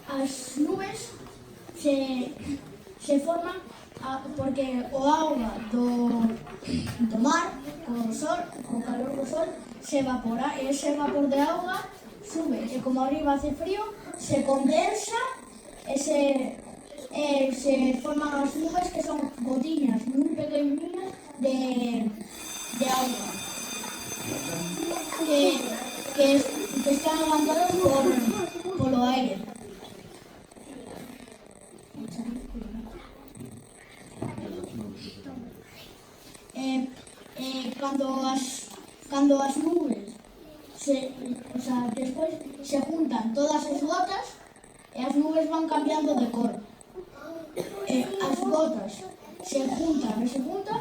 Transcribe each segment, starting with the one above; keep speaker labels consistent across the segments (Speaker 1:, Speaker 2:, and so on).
Speaker 1: As nubes se forman porque o auga do mar, co calor do sol, se evapora e ese vapor de auga sube e como arriba hace frío, se condensa e se forman as nubes que son gotiñas moi pequeniñas de auga que están levantadas polo aire. Cando as nubes despois se juntan todas as gotas e as nubes van cambiando de cor. As gotas se juntan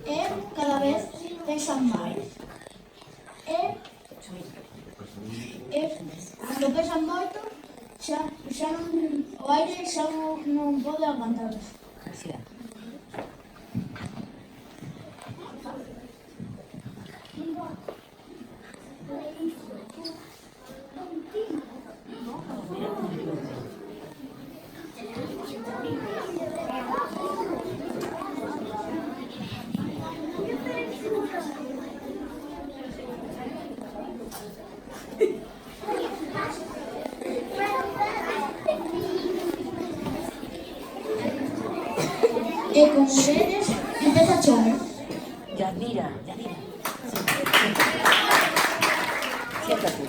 Speaker 1: e cada vez pesan máis. Cando pesan moito, o aire xa non pode aguantarlas. E como vedes, empeza a chover.
Speaker 2: Yadira. Siéntate.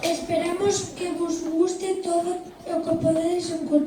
Speaker 3: Esperamos que vos guste todo o que podedes encontrar